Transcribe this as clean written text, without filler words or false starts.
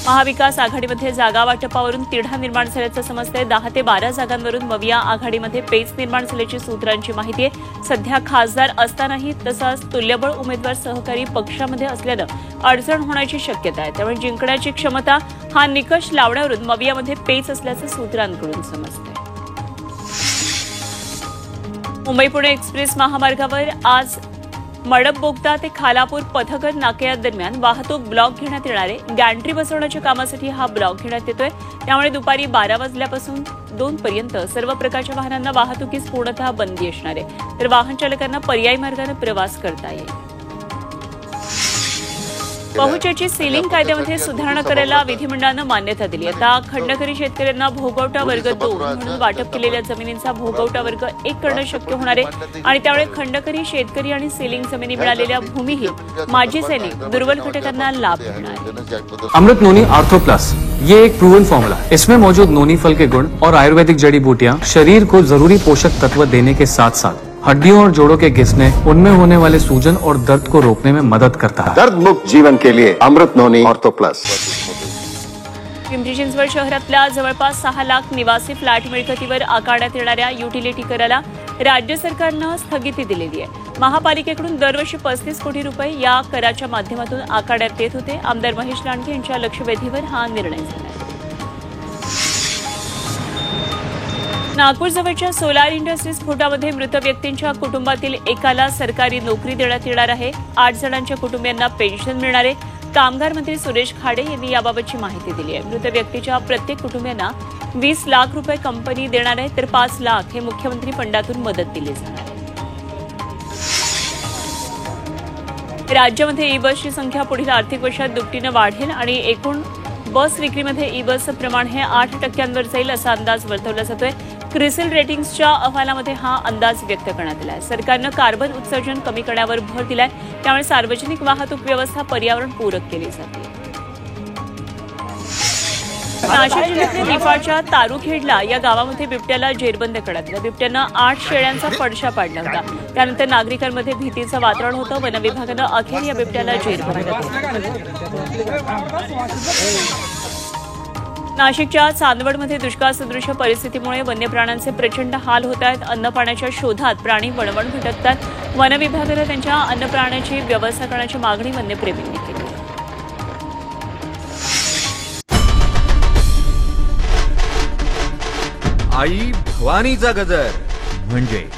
महाविकास आघाडीमध्ये जागा वाटपावरून तिढा निर्माण झाल्याचं समजतंय। 10 ते 12 जागांवरून मविया आघाडीमध्ये पेच निर्माण झाल्याची सूत्रांची माहिती आहे। सध्या खासदार असतानाही तसाच तुल्यबळ उमेदवार सहकारी पक्षामध्ये असल्यानं अडचण होण्याची शक्यता आहे। त्यामुळे जिंकण्याची क्षमता हा निकष लावण्यावरून मवियामध्ये पेच असल्याचं सूत्रांकडून समजतंय। मुंबई पुणे एक्सप्रेस महामार्गावर आज मडप बोगदा ते खालापूर पथकर नाक्यादरम्यान वाहतूक ब्लॉक घेण्यात येणार आहे। गॅन्ट्री बसवण्याच्या कामासाठी हा ब्लॉक घेण्यात येतोय। त्यामुळे दुपारी 12 वाजल्यापासून 2 पर्यंत सर्व प्रकारच्या वाहनांना वाहतुकीस पूर्णतः बंदी असणार आहे, तर वाहन चालकांना पर्यायी मार्गाने प्रवास करता येईल। पहुंचेची सीलिंग कायद्यामध्ये सुधारणा करायला विधिमंडळानं मान्यता दिली। आता खंडकरी शेतकऱ्यांना भोगवटा वर्ग 2 म्हणून वाटप केलेल्या जमिनींचा भोगवटा वर्ग 1 करणं शक्य होणार आहे आणि त्यामुळे खंडकरी शेतकरी आणि सीलिंग जमिनी मिळालेल्या भूमिहीन माजी सैनिक दुर्बल घटकांना लाभ होणार आहे। अमृत नोनी आर्थो प्लस ये एक प्रूवन फॉर्मूला है। इसमें मौजूद नोनी फल के गुण और आयुर्वेदिक जड़ी बूटियां शरीर को जरूरी पोषक तत्व देने के साथ साथ हड्डियों और जोड़ों के घिसने, उनमें होने वाले सूजन और दर्द को रोकने में मदद करता है। दर्द मुक्त जीवन के लिए अमृत नोनी ऑर्थो प्लस। पिंपरी चिंचवड शहरातल्या जवळपास 6 लाख निवासी फ्लॅट मिळकतीवर आकारण्यात येणाऱ्या युटिलिटी कराला राज्य सरकारनं स्थगिती दिलेली आहे। महापालिकेकडून दरवर्षी 35 कोटी रुपये या कराच्या माध्यमातून आकारण्यात येत होते। आमदार महेश लांडगे यांच्या लक्षवेधीवर हा निर्णय झाला। नागपूरजवळच्या सोलार इंडस्ट्री स्फोटामध्ये मृत व्यक्तींच्या कुटुंबातील एकाला सरकारी नोकरी देण्यात येणार आहे। 8 जणांच्या कुटुंबियांना पेन्शन मिळणार आहे। कामगार मंत्री सुरेश खाडे यांनी याबाबतची माहिती दिली आहे। मृत व्यक्तीच्या प्रत्येक कुटुंबियांना 20 लाख रुपये कंपनी देणार आहे, तर 5 लाख हे मुख्यमंत्री फंडातून मदत दिली जाणार आहे। राज्यामध्ये ई बसची संख्या पुढील आर्थिक वर्षात दुपटीनं वाढेल आणि एकूण बस विक्रीमध्ये ई बसचं प्रमाण हे 8% जाईल असा अंदाज वर्तवला जातोय। क्रिसिल रेटिंग्सच्या अहवालामध्ये हा अंदाज व्यक्त करण्यात आला आहे। सरकारनं कार्बन उत्सर्जन कमी करण्यावर भर दिलाय, त्यामुळे सार्वजनिक वाहतूक व्यवस्था पर्यावरणपूरक केली जाते। नाशिक जिल्ह्यातल्या निफाडच्या तारुखेडला या गावामध्ये बिबट्याला जेरबंद करण्यात आलं। बिबट्यानं 8 शेळ्यांचा फडशा पाडला होता। त्यानंतर नागरिकांमध्ये भीतीचं वातावरण होतं। वनविभागानं अखेर या बिबट्याला जेरबंद केलं। नाशिकच्या चांदवडमध्ये दुष्काळसदृश परिस्थितीमुळे वन्यप्राण्यांचे प्रचंड हाल होत आहेत। अन्नपाण्याच्या शोधात प्राणी वणवण भटकतात। वनविभागानं त्यांच्या अन्नपाण्याची व्यवस्था करण्याची मागणी वन्यप्रेमींनी केली। आई भवानीचा गजर म्हणजे